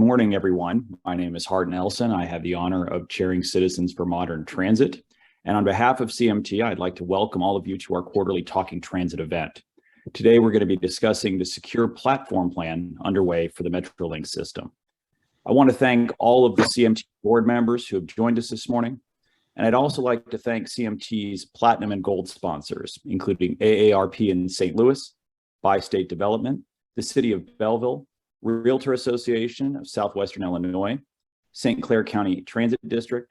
morning, everyone. My name is Hart Nelson. I have the honor of chairing Citizens for Modern Transit. And on behalf of CMT, I'd like to welcome all of you to our quarterly Talking Transit event. Today, we're going to be discussing the secure platform plan underway for the Metrolink system. I want to thank all of the CMT board members who have joined us this morning. And I'd also like to thank CMT's Platinum and Gold sponsors, including AARP in St. Louis, Bi-State Development, the City of Belleville, Realtor Association of Southwestern Illinois, St. Clair County Transit District,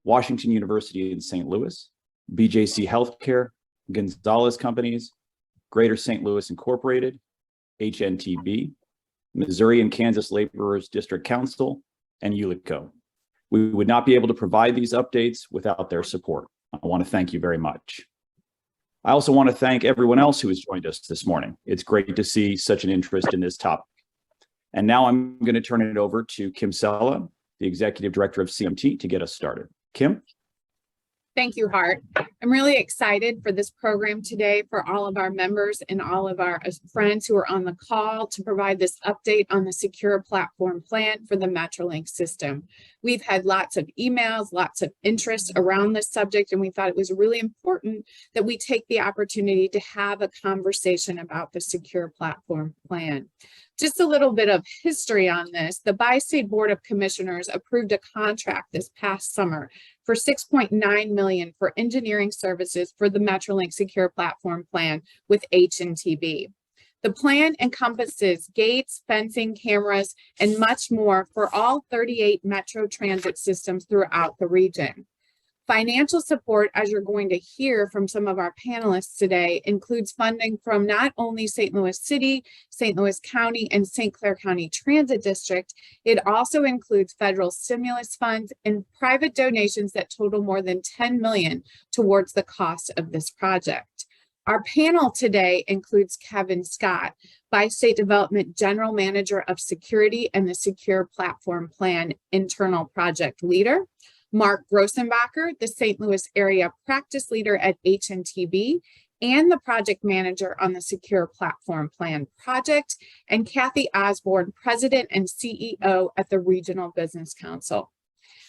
Washington University in St. Louis, BJC Healthcare, Gonzalez Companies, Greater St. Louis Incorporated, HNTB, Missouri and Kansas Laborers District Council, and ULICO. We would not be able to provide these updates without their support. I want to thank you very much. I also want to thank everyone else who has joined us this morning. It's great to see such an interest in this topic. And now I'm going to turn it over to Kim Sella, the Executive Director of CMT, to get us started. Kim? Thank you, Hart. I'm really excited for this program today for all of our members and all of our friends who are on the call to provide this update on the secure platform plan for the Metrolink system. We've had lots of emails, lots of interest around this subject, and we thought it was really important that we take the opportunity to have a conversation about the secure platform plan. Just a little bit of history on this. The Bi-State Board of Commissioners approved a contract this past summer for $6.9 million for engineering services for the Metrolink Secure Platform Plan with HNTB. The plan encompasses gates, fencing, cameras, and much more for all 38 Metro transit systems throughout the region. Financial support, as you're going to hear from some of our panelists today, includes funding from not only St. Louis City, St. Louis County, and St. Clair County Transit District. It also includes federal stimulus funds and private donations that total more than $10 million towards the cost of this project. Our panel today includes Kevin Scott, Bi-State Development General Manager of Security and the Secure Platform Plan Internal Project Leader, Mark Grossenbacher, the St. Louis area practice leader at HNTB and the project manager on the Secure Platform Plan project, and Kathy Osborne, president and CEO at the Regional Business Council.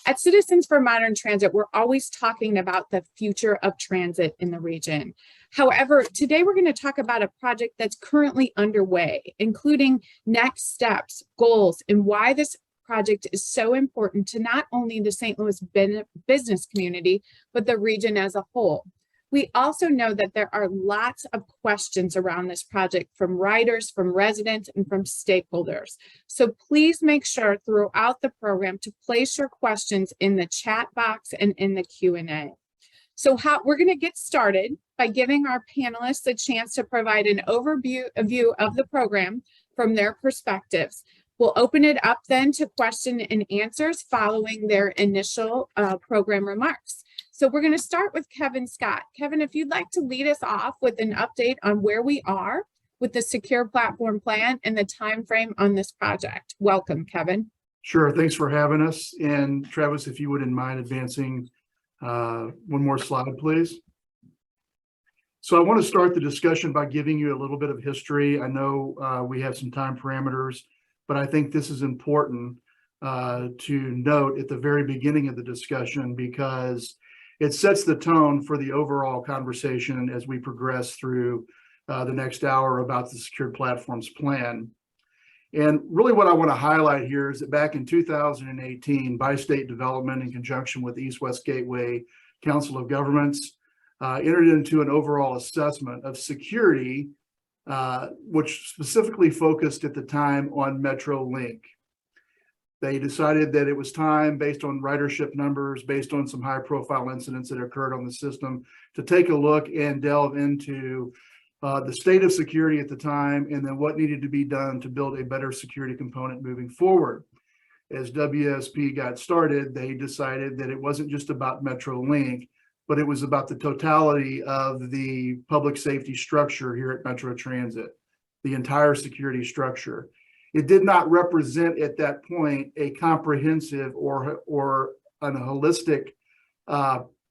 At Citizens for Modern Transit, we're always talking about the future of transit in the region. However, today we're going to talk about a project that's currently underway, including next steps, goals, and why this project is so important to not only the St. Louis business community, but the region as a whole. We also know that there are lots of questions around this project from riders, from residents, and from stakeholders. So please make sure throughout the program to place your questions in the chat box and in the Q&A. So we're going to get started by giving our panelists a chance to provide an overview of the program from their perspectives. We'll open it up then to question and answers following their initial program remarks. So we're going to start with Kevin Scott. Kevin, if you'd like to lead us off with an update on where we are with the Secure Platform Plan and the time frame on this project. Welcome, Kevin. Sure. Thanks for having us. And Travis, if you wouldn't mind advancing one more slide, please. So I want to start the discussion by giving you a little bit of history. I know we have some time parameters, but I think this is important to note at the very beginning of the discussion because it sets the tone for the overall conversation as we progress through the next hour about the Secured Platforms Plan. And really what I want to highlight here is that back in 2018, Bi-State Development, in conjunction with East-West Gateway Council of Governments, entered into an overall assessment of security which specifically focused at the time on Metrolink. They decided that it was time, based on ridership numbers, based on some high-profile incidents that occurred on the system, to take a look and delve into the state of security at the time and then what needed to be done to build a better security component moving forward. As WSP got started, they decided that it wasn't just about Metrolink, but it was about the totality of the public safety structure here at Metro Transit, the entire security structure. It did not represent at that point a comprehensive or a holistic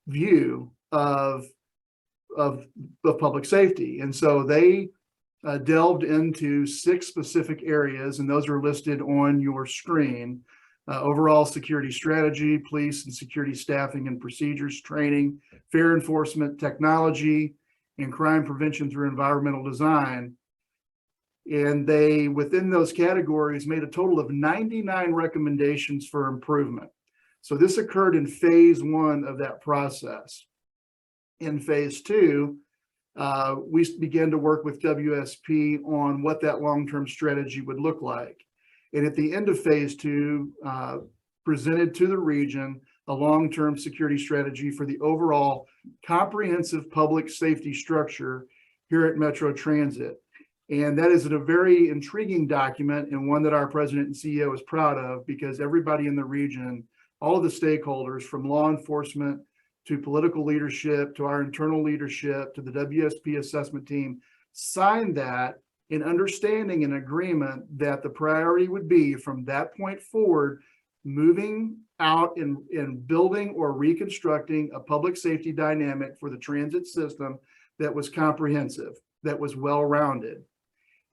view of public safety. And so they delved into 6 specific areas, and those are listed on your screen. Overall security strategy, police and security staffing and procedures, training, fair enforcement, technology, and crime prevention through environmental design. And they, within those categories, made a total of 99 recommendations for improvement. So this occurred in phase 1 of that process. In phase 2, we began to work with WSP on what that long-term strategy would look like. And at the end of phase 2, presented to the region a long-term security strategy for the overall comprehensive public safety structure here at Metro Transit. And that is a very intriguing document, and one that our president and CEO is proud of, because everybody in the region, all of the stakeholders from law enforcement to political leadership, to our internal leadership, to the WSP assessment team, signed that in understanding and agreement that the priority would be from that point forward, moving out and building or reconstructing a public safety dynamic for the transit system that was comprehensive, that was well-rounded.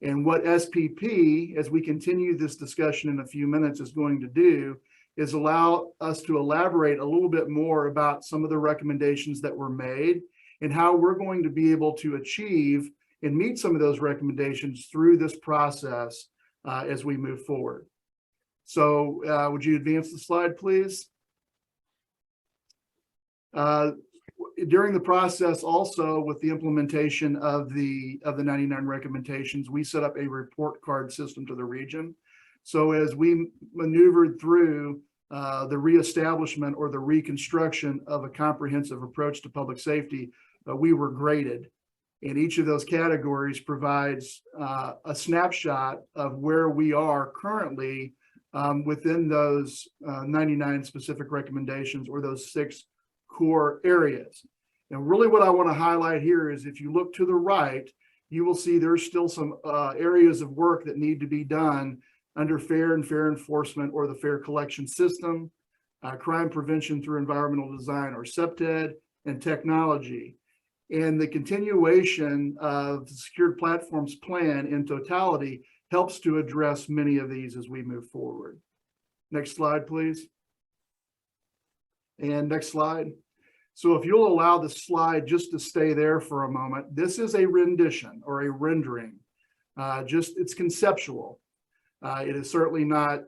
And what SPP, as we continue this discussion in a few minutes, is going to do is allow us to elaborate a little bit more about some of the recommendations that were made and how we're going to be able to achieve and meet some of those recommendations through this process as we move forward. So would you advance the slide, please? During the process, also with the implementation of the 99 recommendations, we set up a report card system to the region. So as we maneuvered through the reestablishment or the reconstruction of a comprehensive approach to public safety, we were graded. And each of those categories provides a snapshot of where we are currently within those 99 specific recommendations, or those 6 core areas. And really what I want to highlight here is, if you look to the right, you will see there's still some areas of work that need to be done under fair enforcement, or the fair collection system, crime prevention through environmental design, or CPTED, and technology. And the continuation of the secured platforms plan in totality helps to address many of these as we move forward. Next slide, please. And next slide. So if you'll allow the slide just to stay there for a moment, this is a rendition or a rendering. It's conceptual. It is certainly not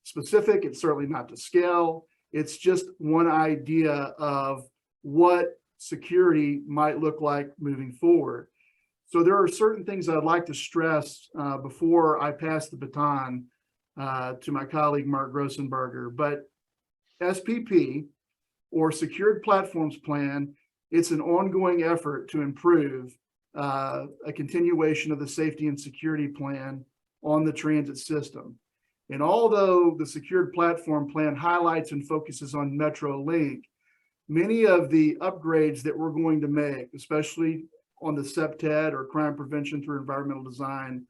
specific. It's certainly not to scale. It's just one idea of what security might look like moving forward. So there are certain things I'd like to stress before I pass the baton to my colleague, Mark Grossenberger. But SPP, or Secured Platforms Plan, it's an ongoing effort to improve a continuation of the safety and security plan on the transit system. And although the Secured Platform Plan highlights and focuses on MetroLink, many of the upgrades that we're going to make, especially on the CPTED, or crime prevention through environmental design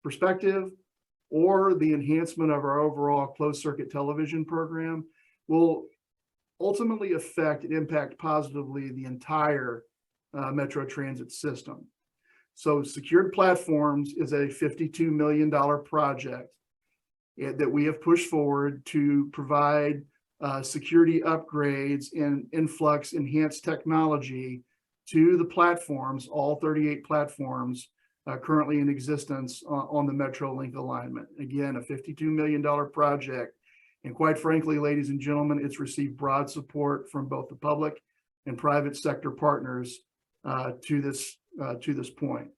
perspective, or the enhancement of our overall closed circuit television program, will ultimately affect and impact positively the entire Metro Transit system. So Secured Platforms is a $52 million project that we have pushed forward to provide security upgrades and influx enhanced technology to the platforms, all 38 platforms currently in existence on the MetroLink alignment. Again, a $52 million project. And quite frankly, ladies and gentlemen, it's received broad support from both the public and private sector partners to this point.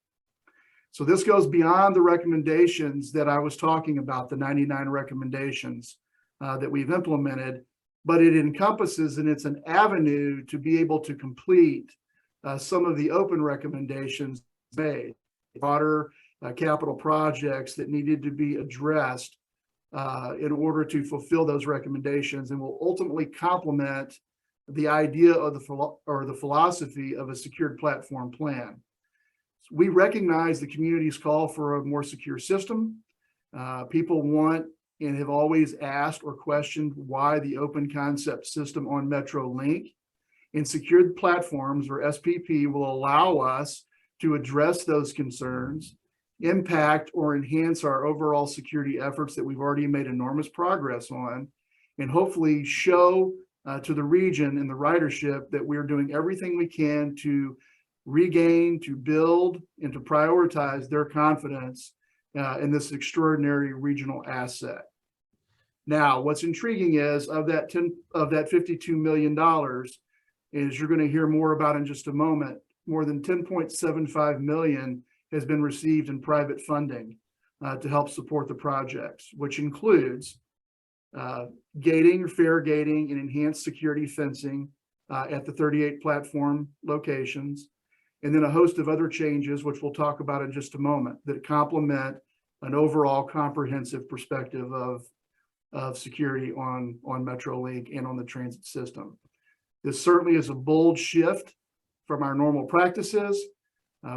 So this goes beyond the recommendations that I was talking about, the 99 recommendations that we've implemented, but it encompasses, and it's an avenue to be able to complete some of the open recommendations made, broader capital projects that needed to be addressed in order to fulfill those recommendations, and will ultimately complement the idea of the philosophy of a secured platform plan. We recognize the community's call for a more secure system. People want and have always asked or questioned why the open concept system on MetroLink. And secured platforms, or SPP, will allow us to address those concerns, impact or enhance our overall security efforts that we've already made enormous progress on, and hopefully show to the region and the ridership that we're doing everything we can to regain, to build, and to prioritize their confidence in this extraordinary regional asset. Now, what's intriguing is of that $52 million, is you're going to hear more about in just a moment, more than 10.75 million has been received in private funding to help support the projects, which includes gating, fair gating, and enhanced security fencing at the 38 platform locations, and then a host of other changes, which we'll talk about in just a moment, that complement an overall comprehensive perspective of security on MetroLink and on the transit system. This certainly is a bold shift from our normal practices.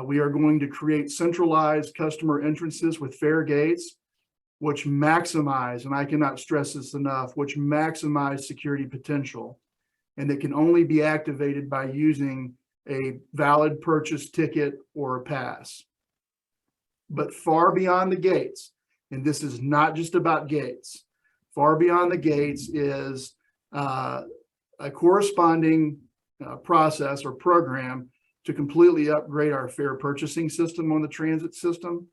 We are going to create centralized customer entrances with fair gates, which maximize, and I cannot stress this enough, which maximize security potential, and that can only be activated by using a valid purchase ticket or a pass. But far beyond the gates, and this is not just about gates, far beyond the gates is a corresponding process or program to completely upgrade our fare purchasing system on the transit system,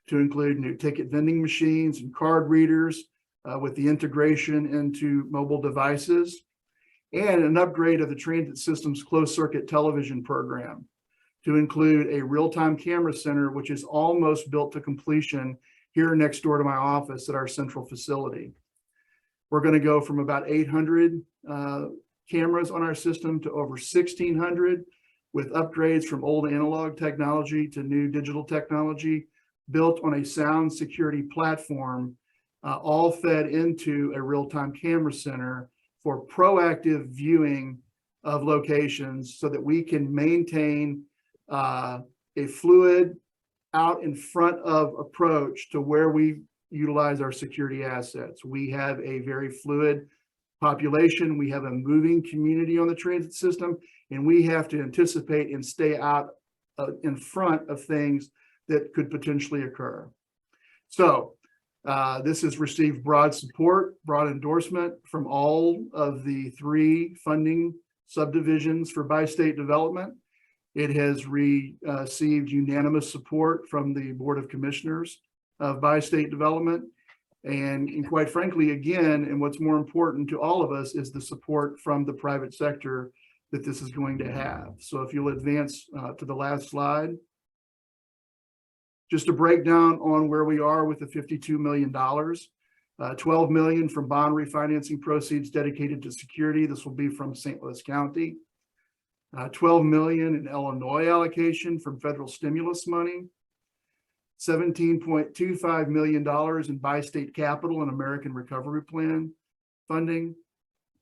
to include new ticket vending machines and card readers with the integration into mobile devices, and an upgrade of the transit system's closed circuit television program to include a real-time camera center, which is almost built to completion here next door to my office at our central facility. We're going to go from about 800 cameras on our system to over 1,600, with upgrades from old analog technology to new digital technology built on a sound security platform, all fed into a real-time camera center for proactive viewing of locations so that we can maintain a fluid out in front of approach to where we utilize our security assets. We have a very fluid population. We have a moving community on the transit system, and we have to anticipate and stay out in front of things that could potentially occur. So this has received broad support, broad endorsement from all of the 3 funding subdivisions for bi-state development. It has received unanimous support from the Board of Commissioners of bi-state development. And quite frankly, again, and what's more important to all of us is the support from the private sector that this is going to have. So if you'll advance to the last slide. Just a breakdown on where we are with the $52 million. $12 million from bond refinancing proceeds dedicated to security. This will be from St. Louis County. $12 million in Illinois allocation from federal stimulus money. $17.25 million in bi-state capital and American Recovery Plan funding.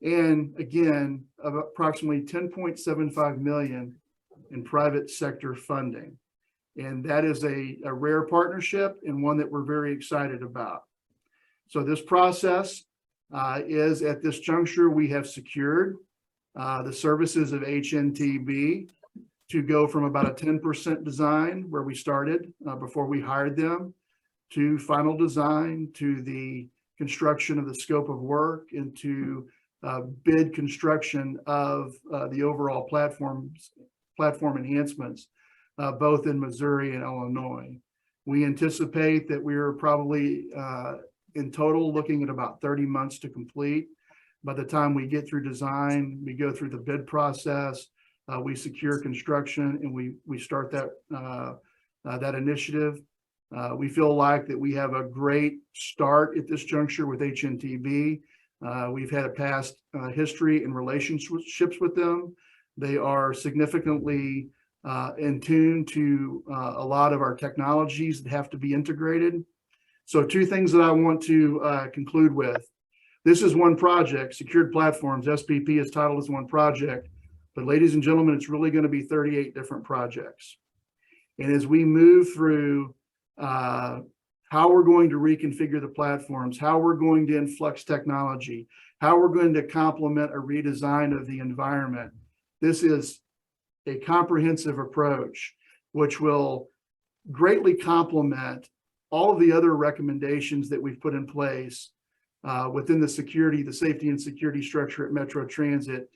And again, approximately $10.75 million in private sector funding. And that is a rare partnership and one that we're very excited about. So this process is at this juncture, we have secured the services of HNTB to go from about a 10% design where we started before we hired them, to final design, to the construction of the scope of work, and to bid construction of the overall platform enhancements, both in Missouri and Illinois. We anticipate that we are probably in total looking at about 30 months to complete. By the time we get through design, we go through the bid process, we secure construction, and we start that initiative. We feel like that we have a great start at this juncture with HNTB. We've had a past history and relationships with them. They are significantly in tune to a lot of our technologies that have to be integrated. So 2 things that I want to conclude with. This is one project, Secured Platforms, SPP is titled as one project, but ladies and gentlemen, it's really going to be 38 different projects. And as we move through how we're going to reconfigure the platforms, how we're going to influx technology, how we're going to complement a redesign of the environment, this is a comprehensive approach which will greatly complement all of the other recommendations that we've put in place within the safety and security structure at Metro Transit.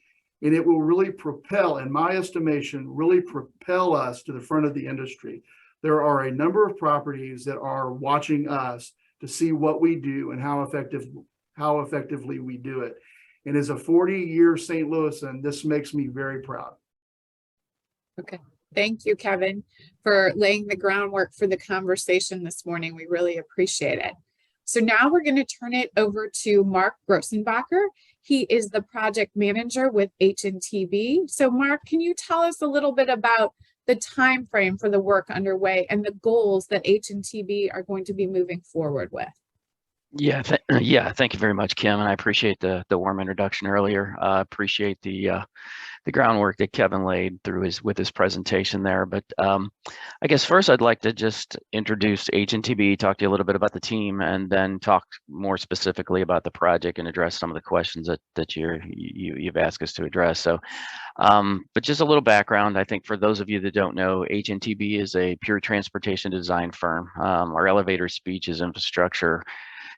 And it will really propel, in my estimation, really propel us to the front of the industry. There are a number of properties that are watching us to see what we do and how effectively we do it. And as a 40-year St. Louisan, this makes me very proud. Okay. Thank you, Kevin, for laying the groundwork for the conversation this morning. We really appreciate it. So now we're going to turn it over to Mark Grossenbacher. He is the project manager with HNTB. So Mark, can you tell us a little bit about the time frame for the work underway and the goals that HNTB are going to be moving forward with? Yeah, thank you very much, Kim, and I appreciate the warm introduction earlier. Appreciate the groundwork that Kevin laid through with his presentation there. But I guess first I'd like to just introduce HNTB, talk to you a little bit about the team, and then talk more specifically about the project and address some of the questions that you've asked us to address. So, but just a little background. I think for those of you that don't know, HNTB is a pure transportation design firm. Our elevator speech is infrastructure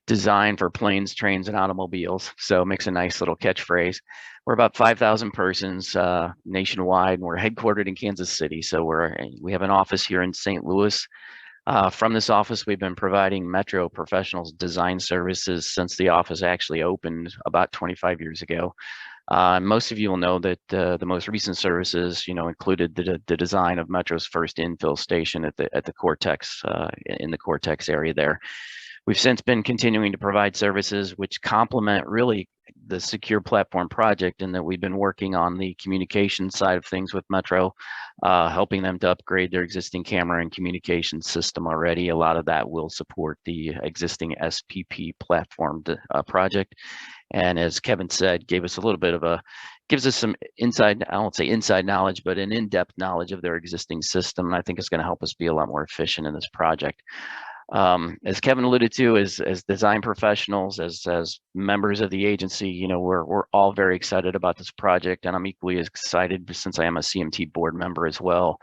designed for planes, trains, and automobiles. So it makes a nice little catchphrase. We're about 5,000 persons nationwide, and we're headquartered in Kansas City. So we have an office here in St. Louis. From this office, we've been providing Metro professionals design services since the office actually opened about 25 years ago. Most of you will know that the most recent services, included the design of Metro's first infill station at the Cortex in the Cortex area there. We've since been continuing to provide services which complement really the secure platform project, in that we've been working on the communication side of things with Metro, helping them to upgrade their existing camera and communication system already. A lot of that will support the existing SPP platform project. And as Kevin said, gives us some inside, I won't say inside knowledge, but an in-depth knowledge of their existing system. And I think it's going to help us be a lot more efficient in this project. As Kevin alluded to, as design professionals, as members of the agency, we're all very excited about this project, and I'm equally as excited since I am a CMT board member as well.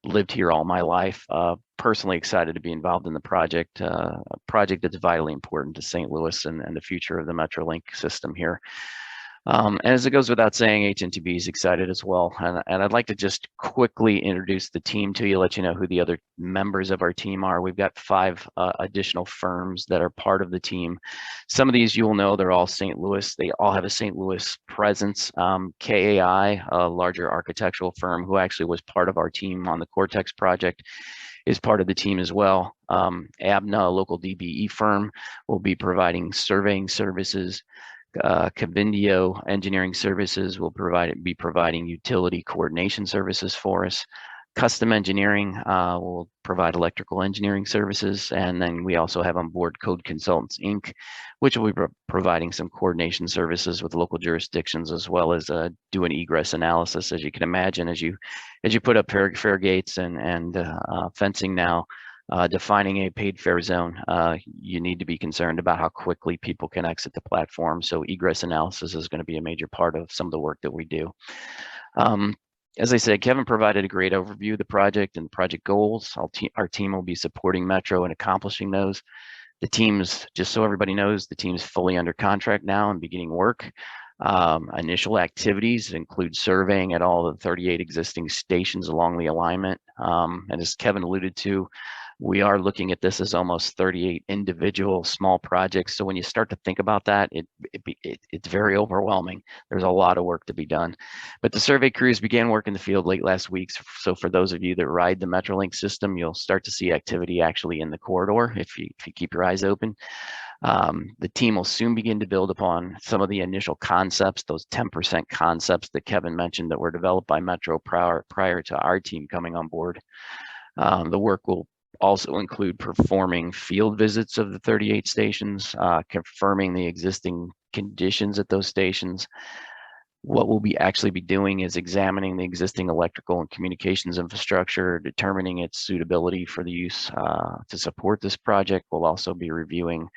Lived here all my life. Personally excited to be involved in the project. A project that's vitally important to St. Louis and the future of the MetroLink system here. And as it goes without saying, HNTB is excited as well. And I'd like to just quickly introduce the team to you, let you know who the other members of our team are. We've got 5 additional firms that are part of the team. Some of these you will know, they're all St. Louis. They all have a St. Louis presence. KAI, a larger architectural firm who actually was part of our team on the Cortex project, is part of the team as well. ABNA, a local DBE firm, will be providing surveying services. Cavindio Engineering Services will be providing utility coordination services for us. Custom Engineering will provide electrical engineering services. And then we also have on board Code Consultants, Inc., which will be providing some coordination services with local jurisdictions, as well as do an egress analysis. As you can imagine, as you put up fare gates and fencing now, defining a paid fare zone, you need to be concerned about how quickly people can exit the platform. So egress analysis is going to be a major part of some of the work that we do. As I said, Kevin provided a great overview of the project and project goals. Our team will be supporting Metro in accomplishing those. The team's, just so everybody knows, the team's fully under contract now and beginning work. Initial activities include surveying at all the 38 existing stations along the alignment. And as Kevin alluded to, we are looking at this as almost 38 individual small projects. So when you start to think about that, it's very overwhelming. There's a lot of work to be done. But the survey crews began work in the field late last week. So for those of you that ride the MetroLink system, you'll start to see activity actually in the corridor if you keep your eyes open. The team will soon begin to build upon some of the initial concepts, those 10% concepts that Kevin mentioned that were developed by Metro prior to our team coming on board. The work will also include performing field visits of the 38 stations, confirming the existing conditions at those stations, What we'll actually be doing is examining the existing electrical and communications infrastructure, determining its suitability for the use to support this project. We'll also be reviewing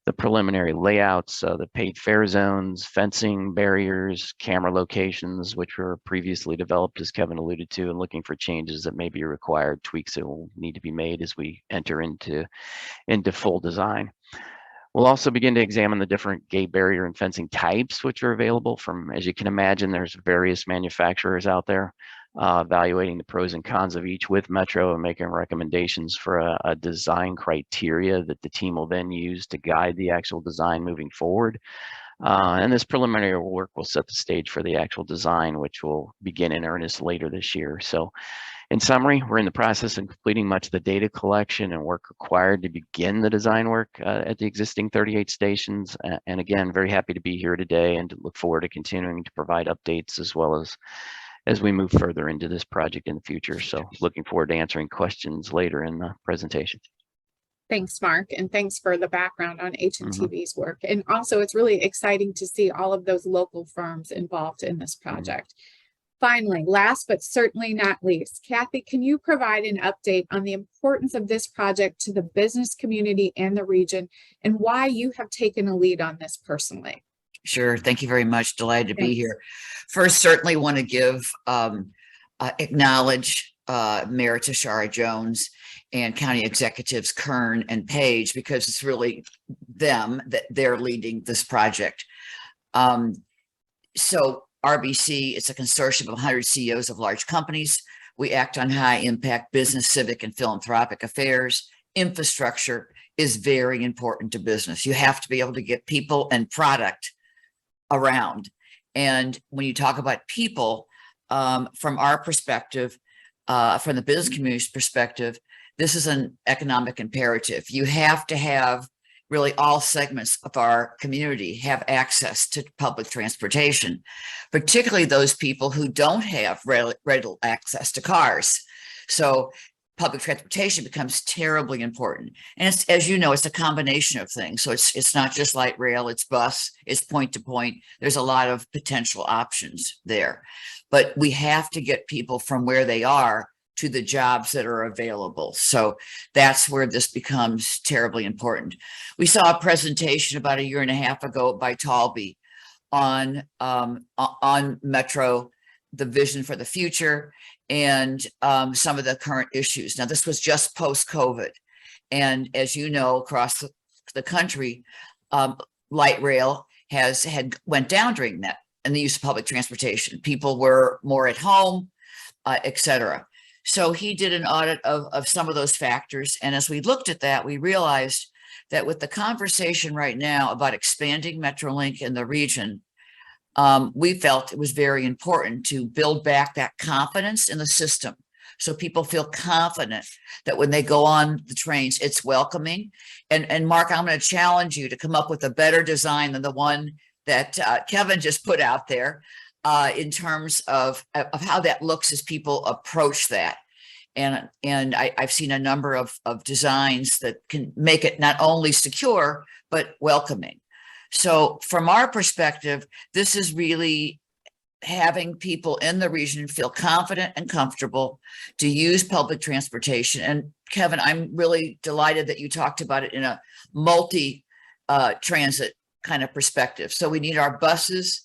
the preliminary layouts, the paid fare zones, fencing, barriers, camera locations, which were previously developed, as Kevin alluded to, and looking for changes that may be required, tweaks that will need to be made as we enter into full design. We'll also begin to examine the different gate barrier and fencing types which are available from, as you can imagine, there's various manufacturers out there, evaluating the pros and cons of each with Metro and making recommendations for a design criteria that the team will then use to guide the actual design moving forward. And this preliminary work will set the stage for the actual design, which will begin in earnest later this year. So in summary, we're in the process of completing much of the data collection and work required to begin the design work at the existing 38 stations. And again, very happy to be here today and to look forward to continuing to provide updates as well as we move further into this project in the future. So looking forward to answering questions later in the presentation. Thanks, Mark, and thanks for the background on HNTV's work. And also, it's really exciting to see all of those local firms involved in this project. Finally, last but certainly not least, Kathy, can you provide an update on the importance of this project to the business community and the region, and why you have taken a lead on this personally? Sure. Thank you very much. Delighted to be Thanks. here. First, certainly want to give, acknowledge Mayor Tashara Jones and County Executives Kern and Page, because it's really them that they're leading this project. So RBC, it's a consortium of 100 CEOs of large companies. We act on high impact business, civic, and philanthropic affairs. Infrastructure is very important to business. You have to be able to get people and product around. And when you talk about people, from our perspective, from the business community's perspective, this is an economic imperative. You have to have really all segments of our community have access to public transportation, particularly those people who don't have ready access to cars. So public transportation becomes terribly important. And it's, as you know, it's a combination of things. So it's not just light rail, it's bus, it's point to point. There's a lot of potential options there, but we have to get people from where they are to the jobs that are available. So that's where this becomes terribly important. We saw a presentation about a year and a half ago by Talby on Metro, the vision for the future, and some of the current issues. Now, this was just post-COVID. And as you know, across the country, light rail went down during that and the use of public transportation. People were more at home, et cetera. So he did an audit of some of those factors. And as we looked at that, we realized that with the conversation right now about expanding Metrolink in the region, we felt it was very important to build back that confidence in the system. So people feel confident that when they go on the trains, it's welcoming. And Mark, I'm going to challenge you to come up with a better design than the one that Kevin just put out there. In terms of how that looks as people approach that. And I've seen a number of designs that can make it not only secure, but welcoming. So from our perspective, this is really having people in the region feel confident and comfortable to use public transportation. And Kevin, I'm really delighted that you talked about it in a multi-transit kind of perspective. So we need our buses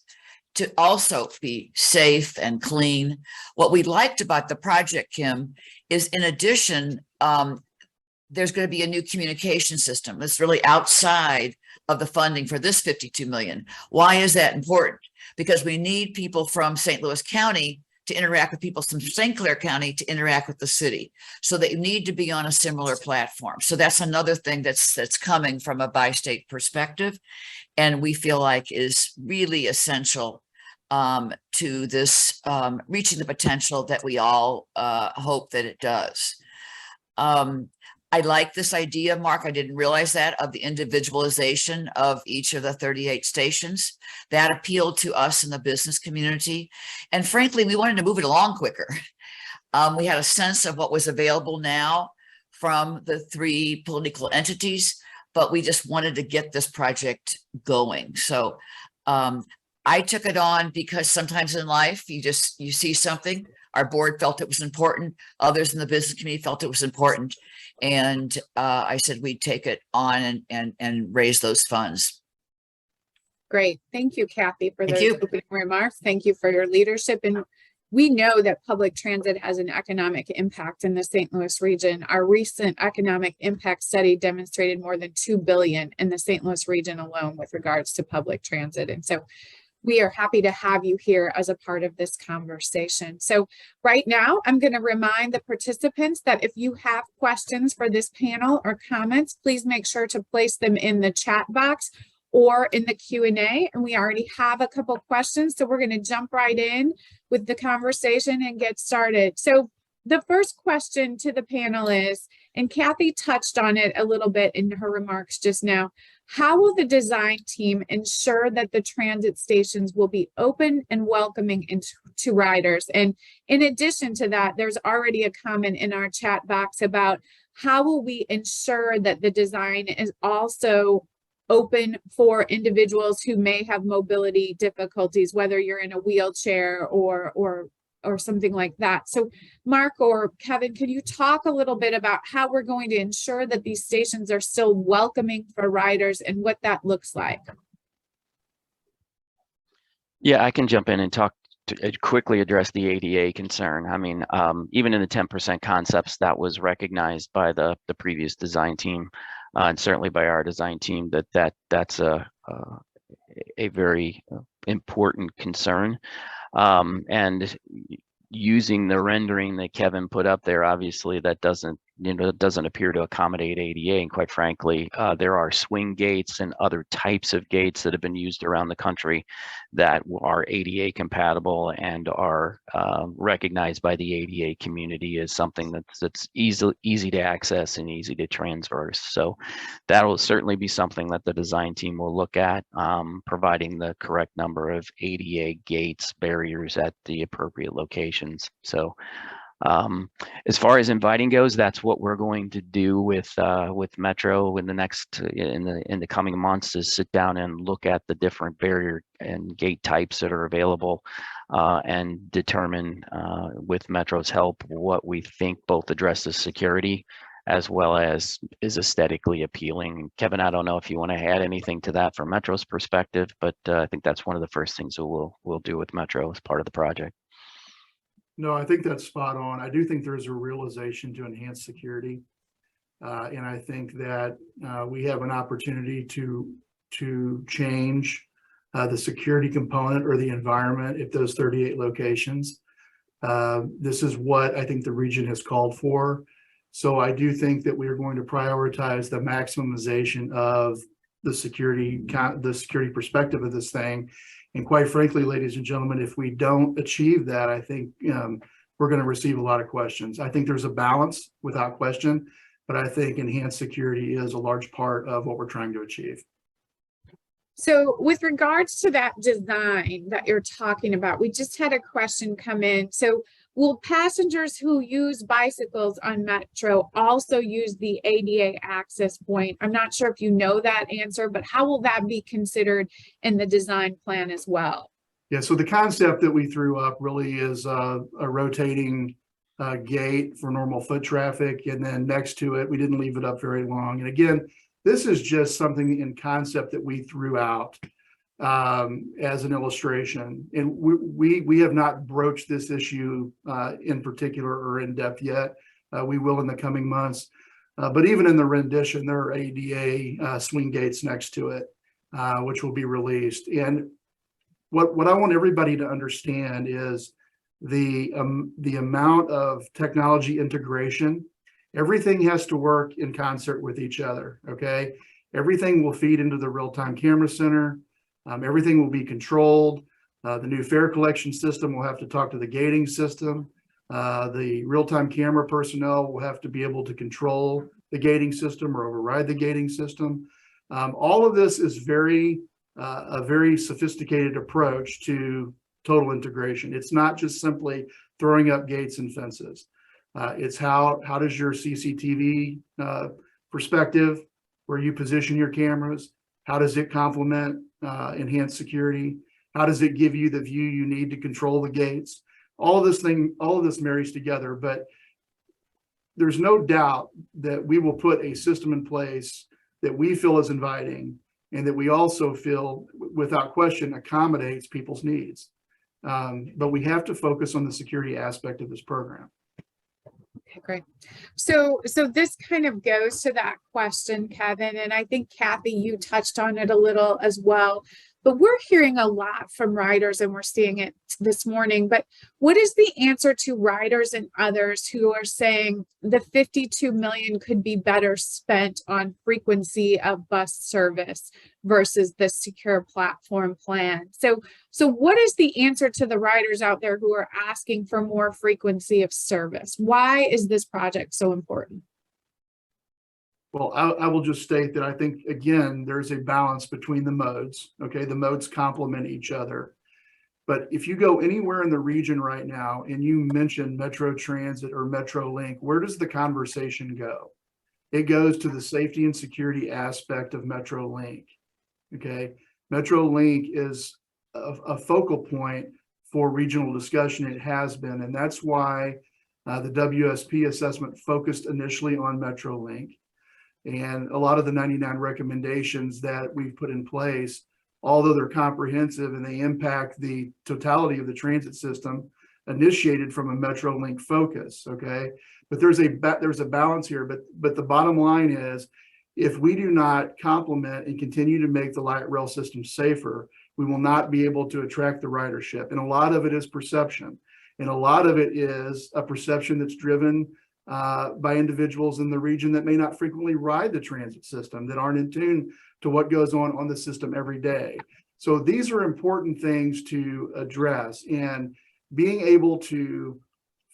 to also be safe and clean. What we liked about the project, Kim, is in addition, there's going to be a new communication system that's really outside of the funding for this 52 million. Why is that important? Because we need people from St. Louis County to interact with people from St. Clair County to interact with the city. So they need to be on a similar platform. So that's another thing that's coming from a bi-state perspective, and we feel like is really essential to this reaching the potential that we all hope that it does. I like this idea, Mark. I didn't realize that, of the individualization of each of the 38 stations. That appealed to us in the business community. And frankly, we wanted to move it along quicker. We had a sense of what was available now from the three political entities, but we just wanted to get this project going. So I took it on because sometimes in life, you see something. Our board felt it was important. Others in the business community felt it was important. And I said we'd take it on and raise those funds. Great. Thank you, Kathy, for Thank those you. opening remarks. Thank you for your leadership. And we know that public transit has an economic impact in the St. Louis region. Our recent economic impact study demonstrated more than $2 billion in the St. Louis region alone with regards to public transit. And so we are happy to have you here as a part of this conversation. So right now, I'm going to remind the participants that if you have questions for this panel or comments, please make sure to place them in the chat box or in the Q&A. And we already have a couple questions, so we're going to jump right in with the conversation and get started. So the first question to the panel is, and Kathy touched on it a little bit in her remarks just now, how will the design team ensure that the transit stations will be open and welcoming to riders? And in addition to that, there's already a comment in our chat box about how will we ensure that the design is also open for individuals who may have mobility difficulties, whether you're in a wheelchair or something like that. So Mark or Kevin, can you talk a little bit about how we're going to ensure that these stations are still welcoming for riders and what that looks like? Yeah, I can jump in and talk to quickly address the ADA concern. I mean, even in the 10% concepts that was recognized by the previous design team, and certainly by our design team, that's a very important concern. And using the rendering that Kevin put up there, obviously that doesn't appear to accommodate ADA. And quite frankly, there are swing gates and other types of gates that have been used around the country that are ADA compatible and are recognized by the ADA community as something that's easy to access and easy to transverse. So that will certainly be something that the design team will look at, providing the correct number of ADA gates, barriers at the appropriate locations. So as far as inviting goes, that's what we're going to do with Metro in the coming months, is sit down and look at the different barrier and gate types that are available, and determine with Metro's help what we think both addresses security as well as is aesthetically appealing. Kevin, I don't know if you want to add anything to that from Metro's perspective, but I think that's one of the first things that we'll do with Metro as part of the project. No, I think that's spot on. I do think there's a realization to enhance security. And I think that we have an opportunity to change the security component or the environment at those 38 locations. This is what I think the region has called for. So I do think that we are going to prioritize the maximization of the security perspective of this thing. And quite frankly, ladies and gentlemen, if we don't achieve that, I think we're going to receive a lot of questions. I think there's a balance without question, but I think enhanced security is a large part of what we're trying to achieve. So with regards to that design that you're talking about, we just had a question come in. So will passengers who use bicycles on Metro also use the ADA access point? I'm not sure if you know that answer, but how will that be considered in the design plan as well? Yeah, so the concept that we threw up really is a rotating gate for normal foot traffic. And then next to it, we didn't leave it up very long. And again, this is just something in concept that we threw out as an illustration. And we have not broached this issue in particular or in depth yet. We will in the coming months. But even in the rendition, there are ADA swing gates next to it, which will be released. And what I want everybody to understand is the amount of technology integration. Everything has to work in concert with each other, okay? Everything will feed into the real-time camera center. Everything will be controlled. The new fare collection system will have to talk to the gating system. The real-time camera personnel will have to be able to control the gating system or override the gating system. All of this is a very sophisticated approach to total integration. It's not just simply throwing up gates and fences. It's how does your CCTV perspective, where you position your cameras, how does it complement enhanced security? How does it give you the view you need to control the gates? All of this marries together, but there's no doubt that we will put a system in place that we feel is inviting and that we also feel, without question, accommodates people's needs. But we have to focus on the security aspect of this program. Okay, great. So this kind of goes to that question, Kevin, and I think Kathy, you touched on it a little as well. But we're hearing a lot from riders, and we're seeing it this morning. But what is the answer to riders and others who are saying the 52 million could be better spent on frequency of bus service versus the secure platform plan? So what is the answer to the riders out there who are asking for more frequency of service? Why is this project so important? Well, I will just state that I think, again, there's a balance between the modes. Okay, the modes complement each other. But if you go anywhere in the region right now and you mention Metro Transit or Metro Link, where does the conversation go? It goes to the safety and security aspect of Metro Link. Okay, Metro Link is a focal point for regional discussion. It has been, and that's why the WSP assessment focused initially on Metro Link. And a lot of the 99 recommendations that we've put in place, although they're comprehensive and they impact the totality of the transit system, initiated from a MetroLink focus. Okay, but there's a balance here. But the bottom line is, if we do not complement and continue to make the light rail system safer, we will not be able to attract the ridership. And a lot of it is perception, and a lot of it is a perception that's driven by individuals in the region that may not frequently ride the transit system, that aren't in tune to what goes on the system every day. So these are important things to address, and being able to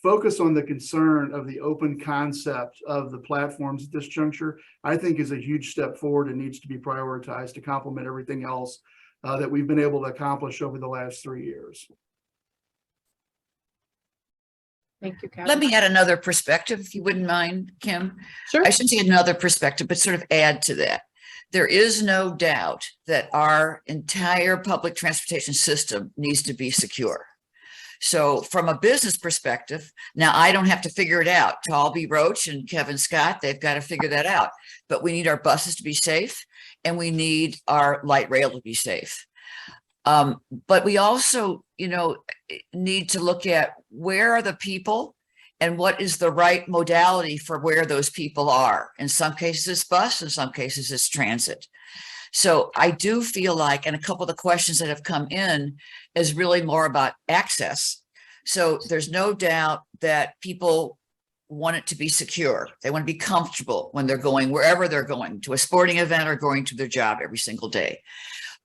focus on the concern of the open concept of the platforms at this juncture, I think is a huge step forward and needs to be prioritized to complement everything else that we've been able to accomplish over the last 3 years. Thank you, Kevin. Let me add another perspective, if you wouldn't mind, Kim. Sure. I shouldn't say another perspective, but sort of add to that. There is no doubt that our entire public transportation system needs to be secure. So from a business perspective, now I don't have to figure it out. Talby Roach and Kevin Scott, they've got to figure that out. But we need our buses to be safe, and we need our light rail to be safe. But we also, need to look at where are the people and what is the right modality for where those people are. In some cases it's bus, in some cases it's transit. So I do feel like, and a couple of the questions that have come in is really more about access. So there's no doubt that people want it to be secure. They want to be comfortable when they're going wherever they're going, to a sporting event or going to their job every single day.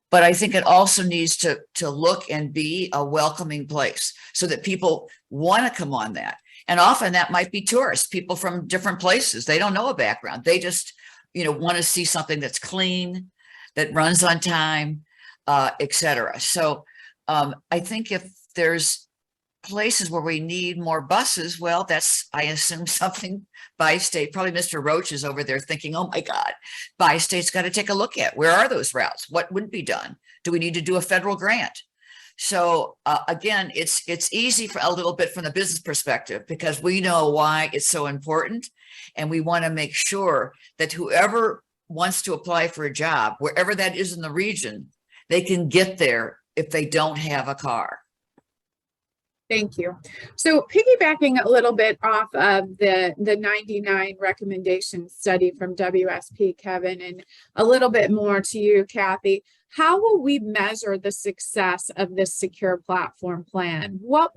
But I think it also needs to look and be a welcoming place so that people want to come on that. And often that might be tourists, people from different places. They don't know a background. They just, want to see something that's clean, that runs on time, et cetera. So I think if there's places where we need more buses, well, that's, I assume, something Bi-State, probably Mr. Roach is over there thinking, oh my God, Bi-State's got to take a look at, where are those routes? What wouldn't be done? Do we need to do a federal grant? So again, it's easy for a little bit from the business perspective, because we know why it's so important. And we want to make sure that whoever wants to apply for a job, wherever that is in the region, they can get there if they don't have a car. Thank you. So piggybacking a little bit off of the 99 recommendation study from WSP, Kevin, and a little bit more to you, Kathy, how will we measure the success of this secure platform plan? What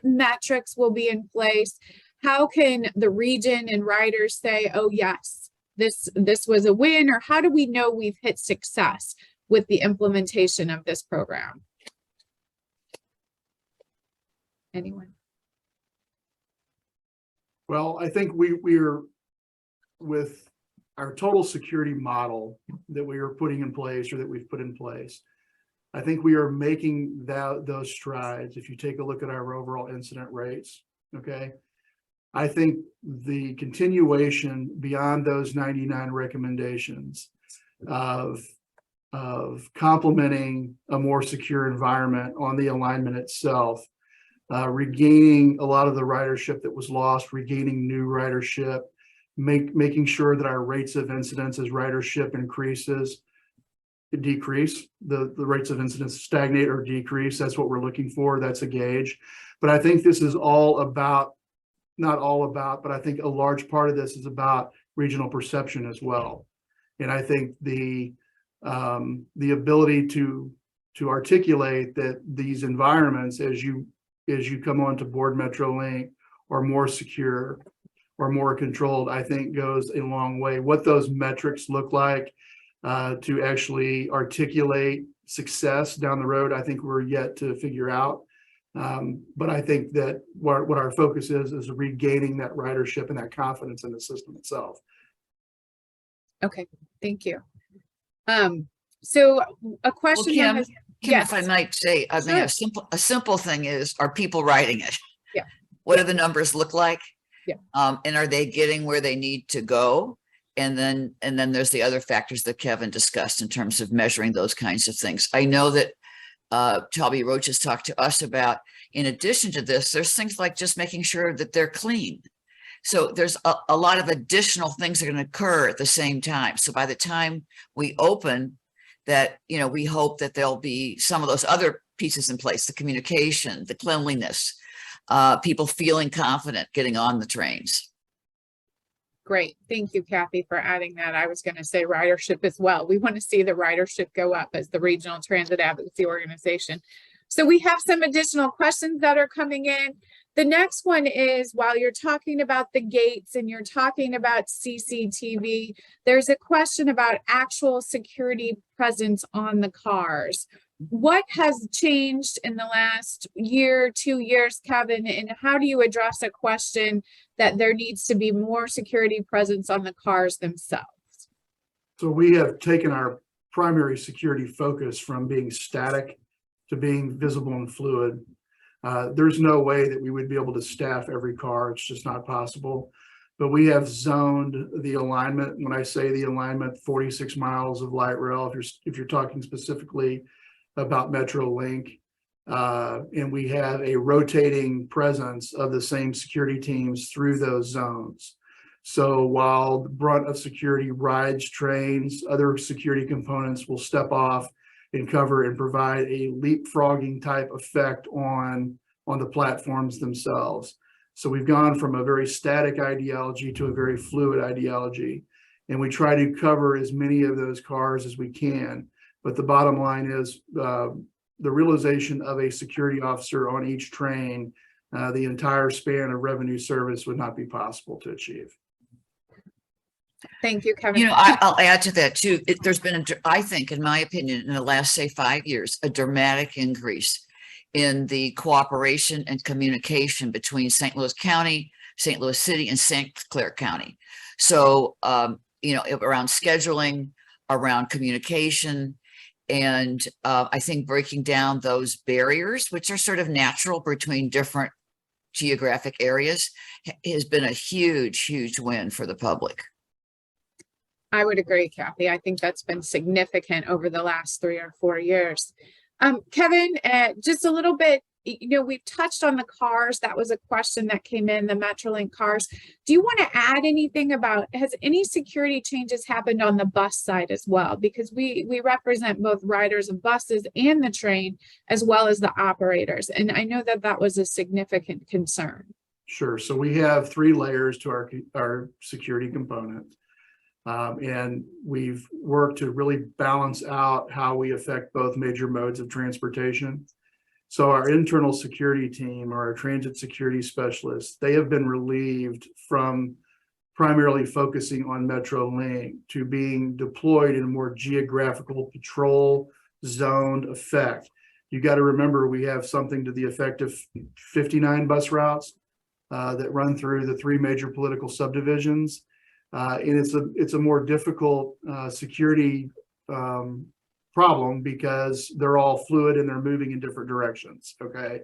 metrics will be in place? How can the region and riders say, oh yes, this was a win? Or how do we know we've hit success with the implementation of this program? Anyone? Well, I think we're with our total security model that we are putting in place, or that we've put in place. I think we are making those strides. If you take a look at our overall incident rates, okay, I think the continuation beyond those 99 recommendations of complementing a more secure environment on the alignment itself, regaining a lot of the ridership that was lost, regaining new ridership, making sure that our rates of incidents as ridership increases, decrease, the rates of incidents stagnate or decrease. That's what we're looking for. That's a gauge. But I think this is all about, not all about, but I think a large part of this is about regional perception as well. And I think the ability to articulate that these environments, as you come on to board MetroLink, are more secure or more controlled, I think goes a long way. What those metrics look like to actually articulate success down the road, I think we're yet to figure out. But I think that what our focus is regaining that ridership and that confidence in the system itself. Okay, thank you. So a question. Well, that Kim, yes. if I might say, I mean, Sure. a simple thing is, are people riding it? Yeah. What do the numbers look like? Yeah. And are they getting where they need to go? And then there's the other factors that Kevin discussed in terms of measuring those kinds of things. I know that Toby Roach has talked to us about, in addition to this, there's things like just making sure that they're clean. So there's a lot of additional things that are going to occur at the same time. So by the time we open that, you know, we hope that there'll be some of those other pieces in place, the communication, the cleanliness, people feeling confident getting on the trains. Great. Thank you, Kathy, for adding that. I was going to say ridership as well. We want to see the ridership go up as the Regional Transit Advocacy Organization. So we have some additional questions that are coming in. The next one is, while you're talking about the gates and you're talking about CCTV, there's a question about actual security presence on the cars. What has changed in the last year, 2 years, Kevin, and how do you address a question that there needs to be more security presence on the cars themselves? So we have taken our primary security focus from being static to being visible and fluid. There's no way that we would be able to staff every car. It's just not possible. But we have zoned the alignment. When I say the alignment, 46 miles of light rail, if you're talking specifically about MetroLink, and we have a rotating presence of the same security teams through those zones. So while the brunt of security rides trains, other security components will step off and cover and provide a leapfrogging type effect on the platforms themselves. So we've gone from a very static ideology to a very fluid ideology, and we try to cover as many of those cars as we can. But the bottom line is the realization of a security officer on each train, the entire span of revenue service would not be possible to achieve. Thank you, Kevin. You know, I'll add to that too. There's been, I think, in my opinion, in the last, say, 5 years, a dramatic increase in the cooperation and communication between St. Louis County, St. Louis City, and St. Clair County. So, you know, around scheduling, around communication, and I think breaking down those barriers, which are sort of natural between different geographic areas, has been a huge, huge win for the public. I would agree, Kathy. I think that's been significant over the last 3 or 4 years. Kevin, just a little bit, you know, we've touched on the cars. That was a question that came in, the MetroLink cars. Do you want to add anything about, has any security changes happened on the bus side as well? Because we represent both riders of buses and the train, as well as the operators. And I know that that was a significant concern. Sure. So we have 3 layers to our security component. And we've worked to really balance out how we affect both major modes of transportation. So our internal security team, or our transit security specialists, they have been relieved from primarily focusing on MetroLink to being deployed in a more geographical patrol zoned effect. You got to remember, we have something to the effect of 59 bus routes that run through the 3 major political subdivisions. And it's a more difficult security problem because they're all fluid and they're moving in different directions. Okay.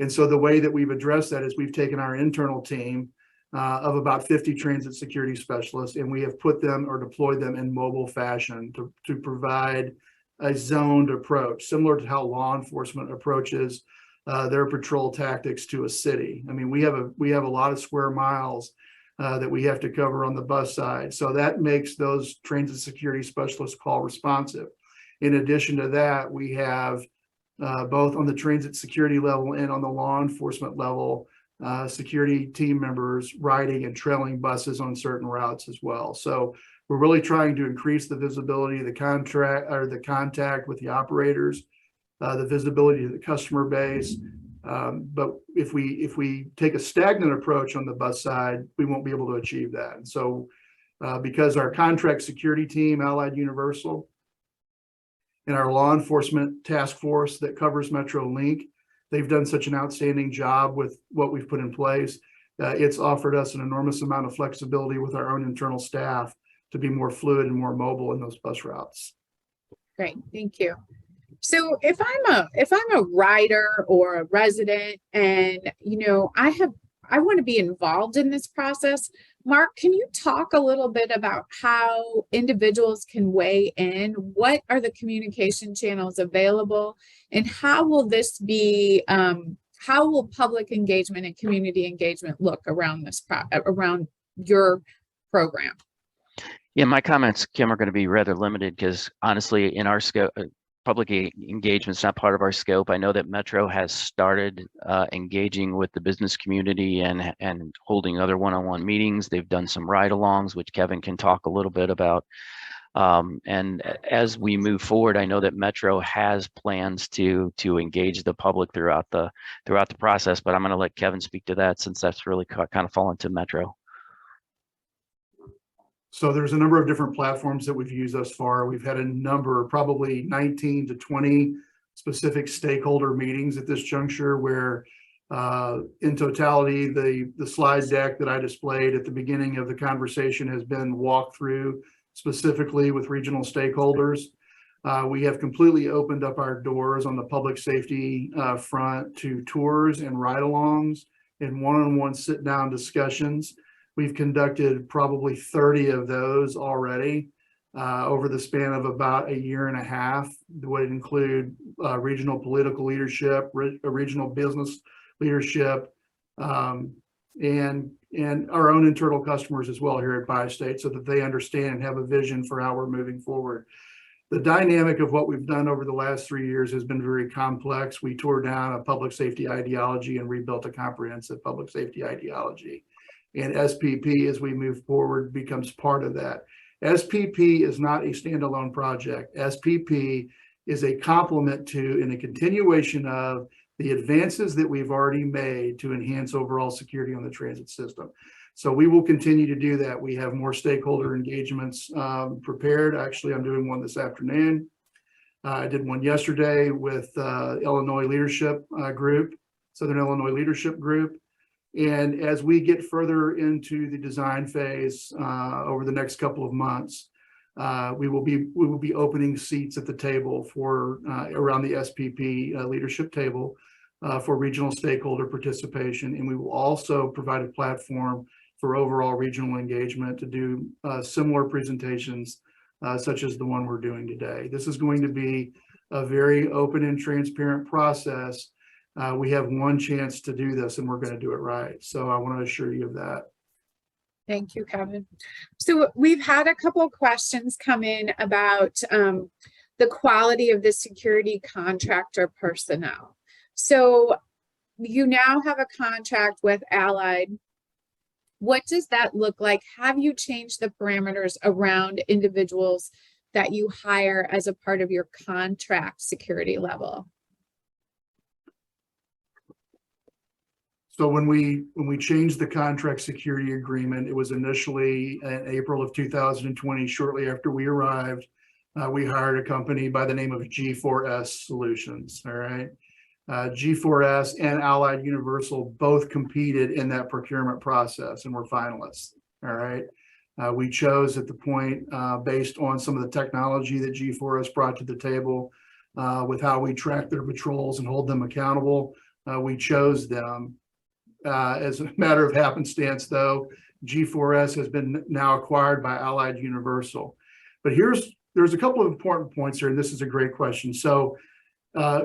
And so the way that we've addressed that is we've taken our internal team of about 50 transit security specialists, and we have put them or deployed them in mobile fashion to provide a zoned approach, similar to how law enforcement approaches their patrol tactics to a city. I mean, we have a lot of square miles that we have to cover on the bus side. So that makes those transit security specialists call responsive. In addition to that, we have both on the transit security level and on the law enforcement level, security team members riding and trailing buses on certain routes as well. So we're really trying to increase the visibility of the contract or the contact with the operators, the visibility of the customer base. But if we take a stagnant approach on the bus side, we won't be able to achieve that. And so because our contract security team, Allied Universal, and our law enforcement task force that covers Metro Link, they've done such an outstanding job with what we've put in place. It's offered us an enormous amount of flexibility with our own internal staff to be more fluid and more mobile in those bus routes. Great, thank you. So if I'm a rider or a resident and, I want to be involved in this process, Mark, can you talk a little bit about how individuals can weigh in? What are the communication channels available? And how will this be, how will public engagement and community engagement look around this, around your program? Yeah, my comments, Kim, are going to be rather limited because honestly, in our scope, public engagement is not part of our scope. I know that Metro has started engaging with the business community and holding other one-on-one meetings. They've done some ride-alongs, which Kevin can talk a little bit about. And as we move forward, I know that Metro has plans to engage the public throughout the process. But I'm going to let Kevin speak to that since that's really kind of fallen to Metro. So there's a number of different platforms that we've used thus far. We've had a number, probably 19 to 20 specific stakeholder meetings at this juncture where in totality, the slide deck that I displayed at the beginning of the conversation has been walked through specifically with regional stakeholders. We have completely opened up our doors on the public safety front to tours and ride-alongs and one-on-one sit-down discussions. We've conducted probably 30 of those already over the span of about a year and a half. That would include regional political leadership, regional business leadership, and our own internal customers as well here at Bi-State so that they understand and have a vision for how we're moving forward. The dynamic of what we've done over the last 3 years has been very complex. We tore down a public safety ideology and rebuilt a comprehensive public safety ideology. And SPP, as we move forward, becomes part of that. SPP is not a standalone project. SPP is a complement to and a continuation of the advances that we've already made to enhance overall security on the transit system. So we will continue to do that. We have more stakeholder engagements prepared. Actually, I'm doing one this afternoon. I did one yesterday with Illinois Leadership Group, Southern Illinois Leadership Group. And as we get further into the design phase over the next couple of months, we will be opening seats at the table for around the SPP leadership table for regional stakeholder participation. And we will also provide a platform for overall regional engagement to do similar presentations such as the one we're doing today. This is going to be a very open and transparent process. We have one chance to do this and we're going to do it right. So I want to assure you of that. Thank you, Kevin. So we've had a couple of questions come in about the quality of the security contractor personnel. So you now have a contract with Allied. What does that look like? Have you changed the parameters around individuals that you hire as a part of your contract security level? So when we changed the contract security agreement, it was initially in April of 2020, shortly after we arrived, we hired a company by the name of G4S Solutions, all right? G4S and Allied Universal both competed in that procurement process and were finalists, all right? We chose at the point, based on some of the technology that G4S brought to the table with how we track their patrols and hold them accountable, we chose them. As a matter of happenstance, though, G4S has been now acquired by Allied Universal. But here's there's a couple of important points here, and this is a great question. So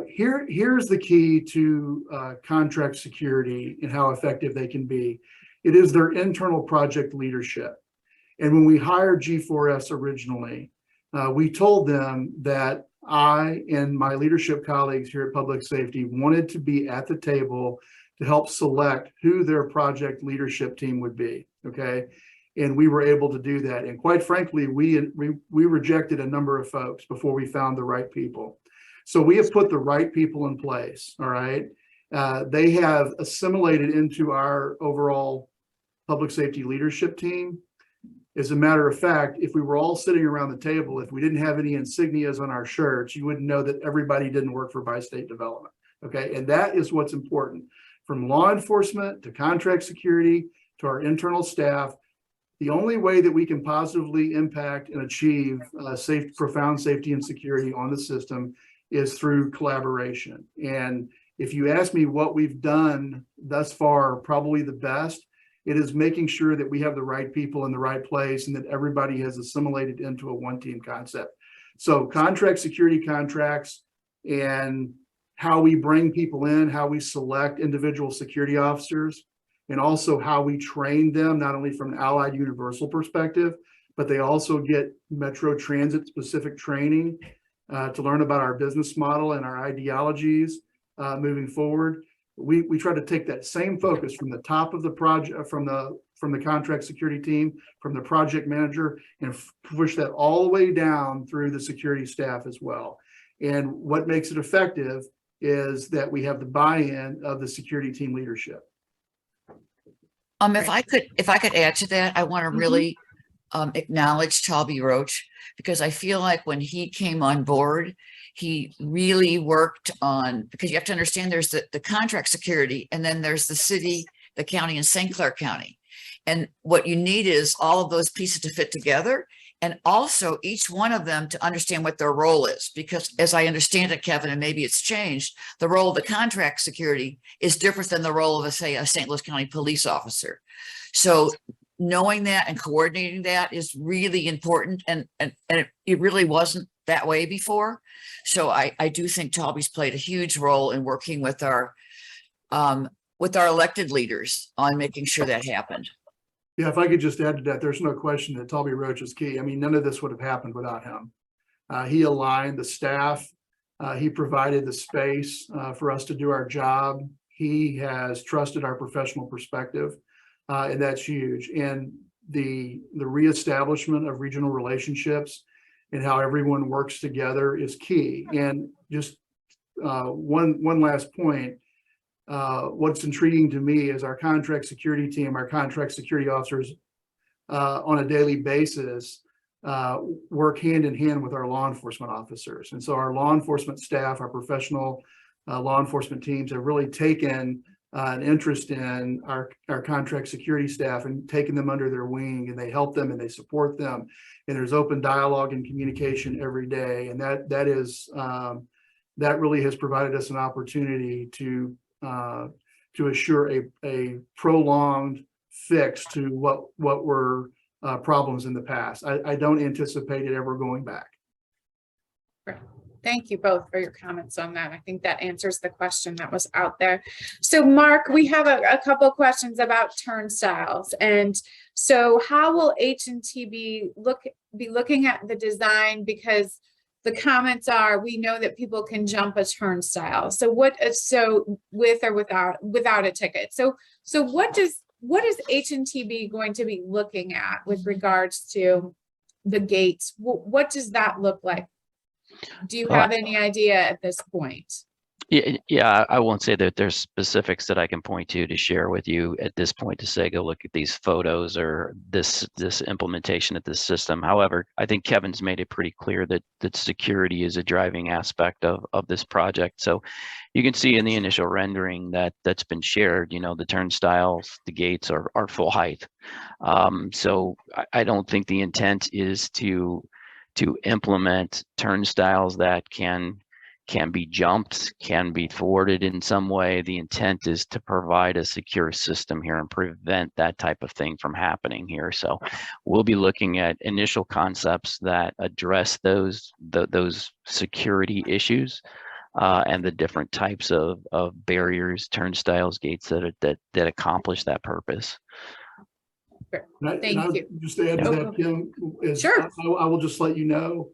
here's the key to contract security and how effective they can be. It is their internal project leadership. And when we hired G4S originally, we told them that I and my leadership colleagues here at Public Safety wanted to be at the table to help select who their project leadership team would be, okay? And we were able to do that. And quite frankly, we rejected a number of folks before we found the right people. So we have put the right people in place, all right? They have assimilated into our overall public safety leadership team. As a matter of fact, if we were all sitting around the table, if we didn't have any insignias on our shirts, you wouldn't know that everybody didn't work for Bi-State Development, okay? And that is what's important. From law enforcement to contract security to our internal staff, the only way that we can positively impact and achieve profound safety and security on the system is through collaboration. And if you ask me what we've done thus far, probably the best, it is making sure that we have the right people in the right place and that everybody has assimilated into a one-team concept. So contract security contracts and how we bring people in, how we select individual security officers, and also how we train them, not only from an Allied Universal perspective, but they also get Metro Transit specific training to learn about our business model and our ideologies moving forward. We try to take that same focus from the top of the project, from the contract security team, from the project manager, and push that all the way down through the security staff as well. And what makes it effective is that we have the buy-in of the security team leadership. If I could add to that, I want to really acknowledge Talby Roach, because I feel like when he came on board, he really worked on, because you have to understand there's the contract security, and then there's the city, the county, and St. Clair County. And what you need is all of those pieces to fit together, and also each one of them to understand what their role is. Because as I understand it, Kevin, and maybe it's changed, the role of the contract security is different than the role of, say, a St. Louis County police officer. So knowing that and coordinating that is really important. And it really wasn't that way before. So I do think Talby's played a huge role in working with our elected leaders on making sure that happened. Yeah, if I could just add to that, there's no question that Talby Roach is key. I mean, none of this would have happened without him. He aligned the staff. He provided the space for us to do our job. He has trusted our professional perspective, and that's huge. And the reestablishment of regional relationships and how everyone works together is key. And just one last point. What's intriguing to me is our contract security team, our contract security officers on a daily basis work hand in hand with our law enforcement officers. And so our law enforcement staff, our professional law enforcement teams have really taken an interest in our contract security staff and taken them under their wing, and they help them and they support them. And there's open dialogue and communication every day. And that really has provided us an opportunity to assure a prolonged fix to what were problems in the past. I don't anticipate it ever going back. Thank you both for your comments on that. I think that answers the question that was out there. So Mark, we have a couple of questions about turnstiles. And so how will H&T be looking at the design? Because the comments are, we know that people can jump a turnstile. So with or without a ticket. So what is H&T be going to be looking at with regards to the gates? What does that look like? Do you have any idea at this point? Yeah, I won't say that there's specifics that I can point to share with you at this point to say, go look at these photos or this implementation of this system. However, I think Kevin's made it pretty clear that security is a driving aspect of this project. So you can see in the initial rendering that's been shared, the turnstiles, the gates are full height. So I don't think the intent is to implement turnstiles that can can be jumped, can be thwarted in some way. The intent is to provide a secure system here and prevent that type of thing from happening here. So we'll be looking at initial concepts that address those security issues and the different types of barriers, turnstiles, gates that accomplish that purpose. Thank you. Just to add to that, Kim, Sure. I will just let you know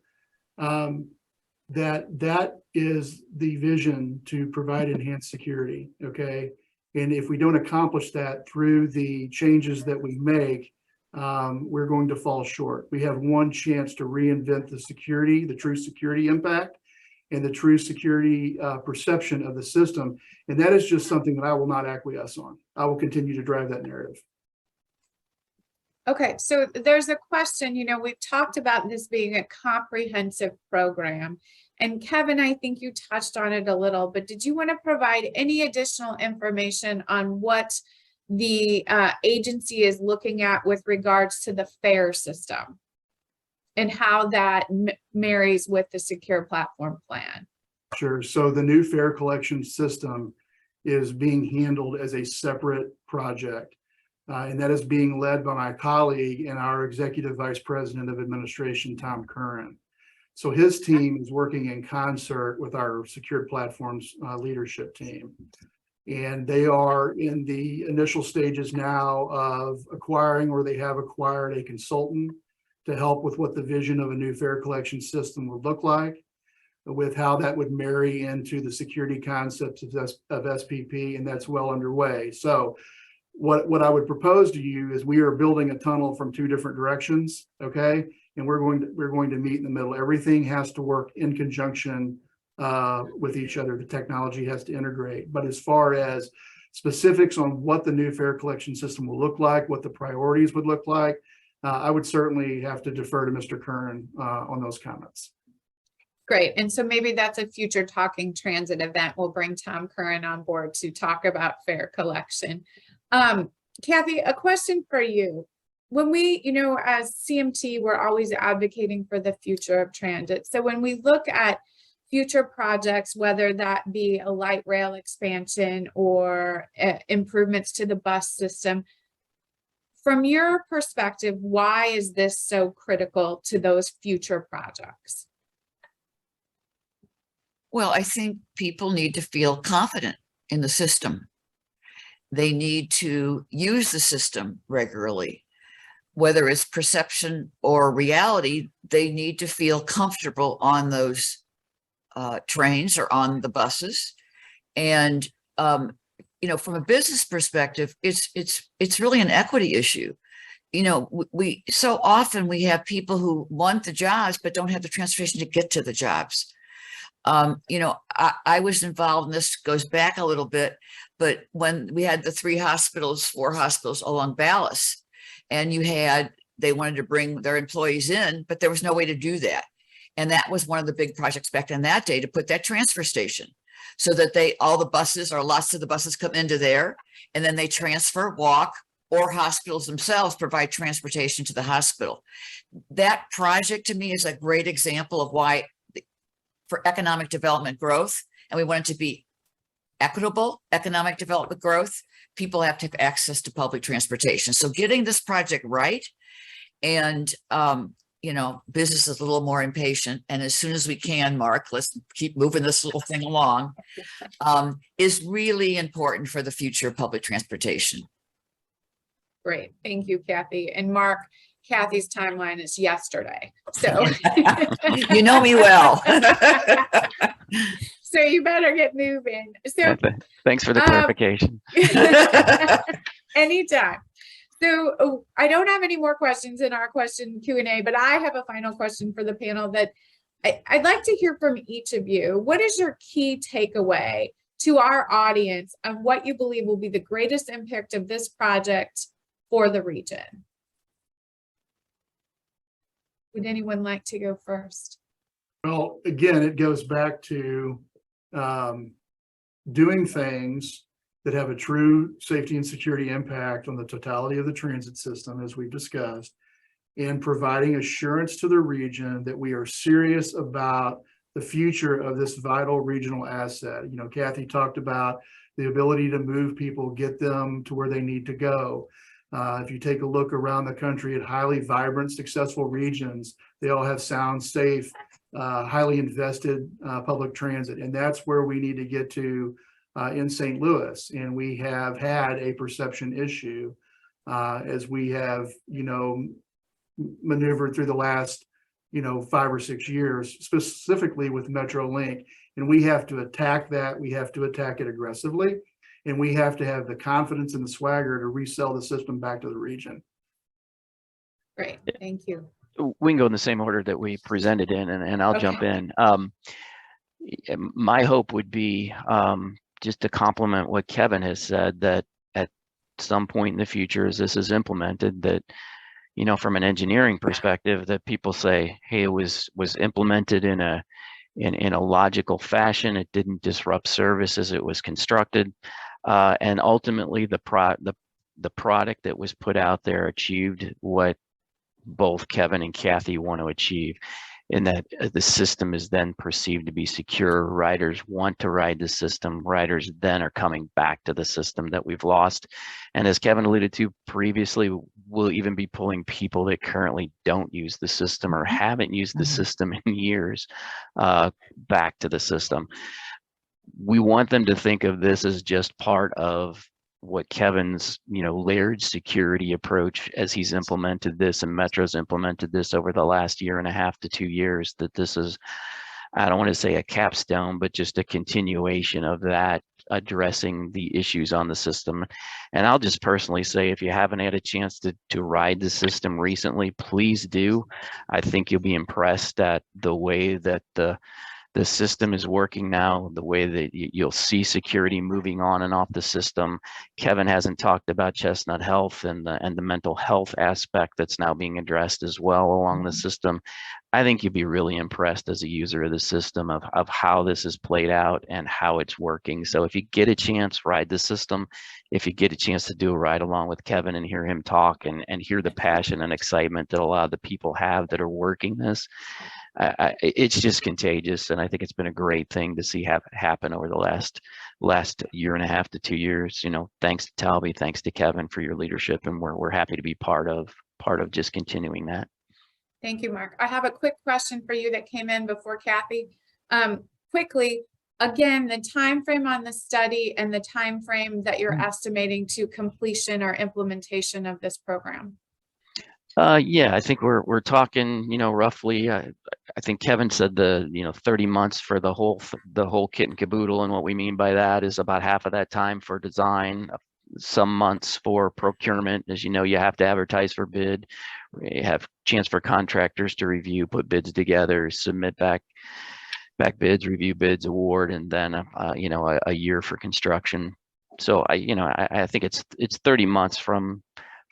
that is the vision to provide enhanced security. Okay. And if we don't accomplish that through the changes that we make, we're going to fall short. We have one chance to reinvent the security, the true security impact, and the true security perception of the system. And that is just something that I will not acquiesce on. I will continue to drive that narrative. Okay, so there's a question, we've talked about this being a comprehensive program. And Kevin, I think you touched on it a little, but did you want to provide any additional information on what the agency is looking at with regards to the FAIR system and how that marries with the secure platform plan? Sure. So the new fare collection system is being handled as a separate project. And that is being led by my colleague and our Executive Vice President of Administration, Tom Curran. So his team is working in concert with our Secured Platforms leadership team. And they are in the initial stages now of acquiring, or they have acquired, a consultant to help with what the vision of a new fare collection system would look like, with how that would marry into the security concepts of SPP, and that's well underway. So what I would propose to you is we are building a tunnel from two different directions, okay? And we're going to meet in the middle. Everything has to work in conjunction with each other. The technology has to integrate. But as far as specifics on what the new fare collection system will look like, what the priorities would look like, I would certainly have to defer to Mr. Curran on those comments. Great. And so maybe that's a future Talking Transit event. We'll bring Tom Curran on board to talk about fare collection. Kathy, a question for you. When we, as CMT, we're always advocating for the future of transit. So when we look at future projects, whether that be a light rail expansion or improvements to the bus system, from your perspective, why is this so critical to those future projects? Well, I think people need to feel confident in the system. They need to use the system regularly. Whether it's perception or reality, they need to feel comfortable on those trains or on the buses. And, from a business perspective, it's really an equity issue. We so often we have people who want the jobs, but don't have the transportation to get to the jobs. I was involved, and this goes back a little bit, but when we had the 4 hospitals along Ballas, and they wanted to bring their employees in, but there was no way to do that. And that was one of the big projects back in that day, to put that transfer station so that all the buses, or lots of the buses, come into there, and then they transfer, walk, or hospitals themselves provide transportation to the hospital. That project to me is a great example of why, for economic development growth, and we want it to be equitable economic development growth, people have to have access to public transportation. So getting this project right, and business is a little more impatient, and as soon as we can, Mark, let's keep moving this little thing along, is really important for the future of public transportation. Great, thank you, Kathy. And Mark, Kathy's timeline is yesterday, so you know me well. So you better get moving. So thanks for the clarification. Anytime. So I don't have any more questions in our question Q&A, but I have a final question for the panel that I'd like to hear from each of you. What is your key takeaway to our audience on what you believe will be the greatest impact of this project for the region? Would anyone like to go first? Well, again, it goes back to doing things that have a true safety and security impact on the totality of the transit system, as we've discussed, and providing assurance to the region that we are serious about the future of this vital regional asset. You know, Kathy talked about the ability to move people, get them to where they need to go. If you take a look around the country at highly vibrant, successful regions, they all have sound, safe, highly invested public transit. And that's where we need to get to in St. Louis. And we have had a perception issue as we have, you know, maneuvered through the last, you know, 5 or 6 years, specifically with MetroLink. And we have to attack that. We have to attack it aggressively. And we have to have the confidence and the swagger to resell the system back to the region. Great, thank you. We can go in the same order that we presented in, and I'll jump in. My hope would be just to complement what Kevin has said, that at some point in the future, as this is implemented, that, you know, from an engineering perspective, that people say, hey, it was implemented in a logical fashion. It didn't disrupt service as it was constructed, and ultimately the product that was put out there achieved what both Kevin and Kathy want to achieve, in that the system is then perceived to be secure. Riders want to ride the system. Riders then are coming back to the system that we've lost. And as Kevin alluded to previously, we'll even be pulling people that currently don't use the system or haven't used the system in years back to the system. We want them to think of this as just part of what Kevin's, you know, layered security approach as he's implemented this, and Metro's implemented this over the last 1.5 to 2 years, that this is, I don't want to say a capstone, but just a continuation of that, addressing the issues on the system. And I'll just personally say, if you haven't had a chance to ride the system recently, please do. I think you'll be impressed at the way that the system is working now, the way that you'll see security moving on and off the system. Kevin hasn't talked about Chestnut Health and the mental health aspect that's now being addressed as well along the system. I think you'd be really impressed as a user of the system of how this is played out and how it's working. So if you get a chance, ride the system. If you get a chance to do a ride along with Kevin and hear him talk and hear the passion and excitement that a lot of the people have that are working this, it's just contagious. And I think it's been a great thing to see happen over the last 1.5 to 2 years. You know, thanks to Talby, thanks to Kevin for your leadership, and we're happy to be part of just continuing that. Thank you, Mark. I have a quick question for you that came in before Kathy. Quickly, again, the time frame on the study and the time frame that you're estimating to completion or implementation of this program. Yeah, I think we're talking, you know, roughly. I think Kevin said 30 months for the whole kit and caboodle, and what we mean by that is about half of that time for design, some months for procurement. As you know, you have to advertise for bid, you have chance for contractors to review, put bids together, submit back bids, review bids, award, and then a year for construction. So I think it's 30 months from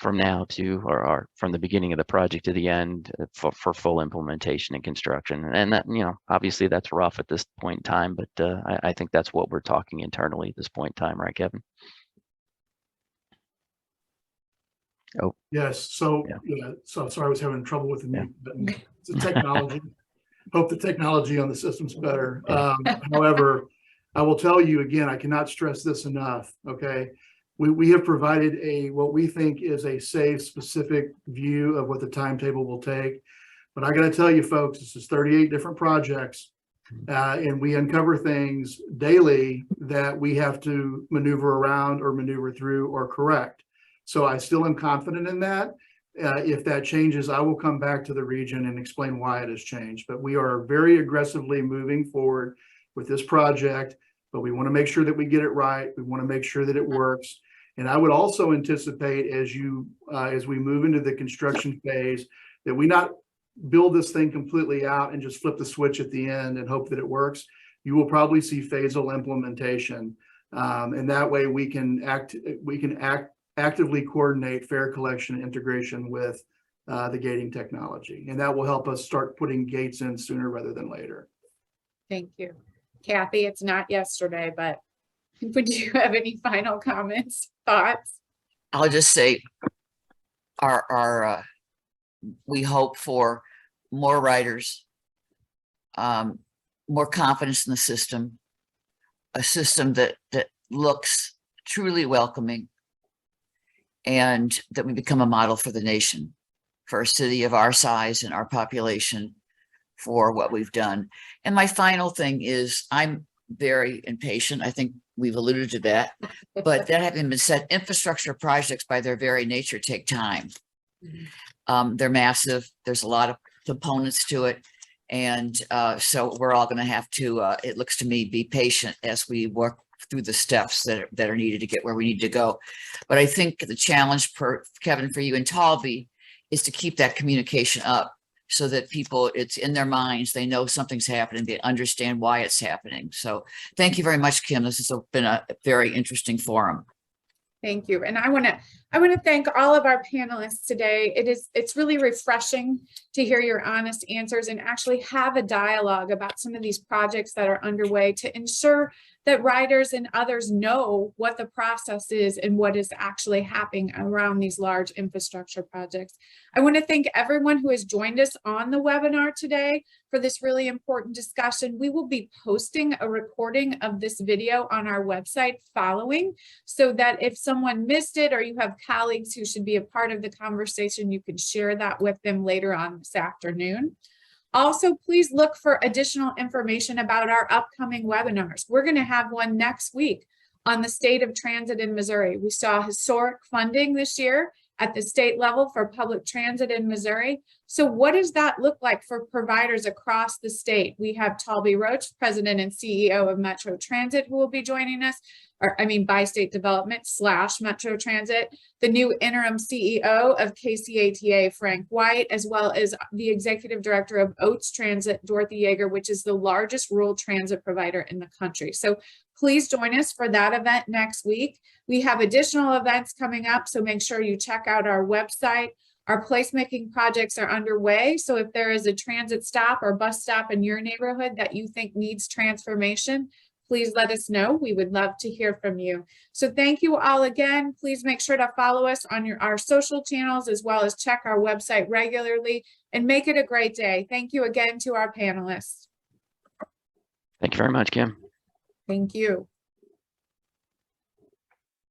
now to, or from the beginning of the project to the end for full implementation and construction. And that, obviously that's rough at this point in time, but I think that's what we're talking internally at this point in time, right, Kevin? Oh, yes. So, yeah. So sorry, I was having trouble with the mute button. It's the technology. Hope the technology on the system's better. However, I will tell you again, I cannot stress this enough. Okay. We have provided what we think is a safe, specific view of what the timetable will take. But I got to tell you, folks, this is 38 different projects, and we uncover things daily that we have to maneuver around or maneuver through or correct. So I still am confident in that. If that changes, I will come back to the region and explain why it has changed. But we are very aggressively moving forward with this project, but we want to make sure that we get it right. We want to make sure that it works. And I would also anticipate as we move into the construction phase, that we not build this thing completely out and just flip the switch at the end and hope that it works. You will probably see phasal implementation. And that way we can actively coordinate fare collection and integration with the gating technology. And that will help us start putting gates in sooner rather than later. Thank you. Kathy, it's not yesterday, but would you have any final comments, thoughts? I'll just say we hope for more riders, more confidence in the system, a system that looks truly welcoming, and that we become a model for the nation, for a city of our size and our population, for what we've done. And my final thing is, I'm very impatient. I think we've alluded to that, but that having been said, infrastructure projects by their very nature take time. They're massive. There's a lot of components to it. And so we're all going to have to, it looks to me, be patient as we work through the steps that are needed to get where we need to go. But I think the challenge, Kevin, for you and Talby, is to keep that communication up so that people, it's in their minds, they know something's happening, they understand why it's happening. So thank you very much, Kim. This has been a very interesting forum. Thank you. And I want to thank all of our panelists today. It's really refreshing to hear your honest answers and actually have a dialogue about some of these projects that are underway to ensure that riders and others know what the process is and what is actually happening around these large infrastructure projects. I want to thank everyone who has joined us on the webinar today for this really important discussion. We will be posting a recording of this video on our website following, so that if someone missed it or you have colleagues who should be a part of the conversation, you can share that with them later on this afternoon. Also, please look for additional information about our upcoming webinars. We're going to have one next week on the state of transit in Missouri. We saw historic funding this year at the state level for public transit in Missouri. So what does that look like for providers across the state? We have Talby Roach, President and CEO of Metro Transit, who will be joining us, by State Development / Metro Transit, the new interim CEO of KCATA, Frank White, as well as the Executive Director of Oates Transit, Dorothy Yeager, which is the largest rural transit provider in the country. So please join us for that event next week. We have additional events coming up, so make sure you check out our website. Our placemaking projects are underway, so if there is a transit stop or bus stop in your neighborhood that you think needs transformation, please let us know. We would love to hear from you. So thank you all again. Please make sure to follow us on our social channels, as well as check our website regularly, and make it a great day. Thank you again to our panelists. Thank you very much, Kim. Thank you.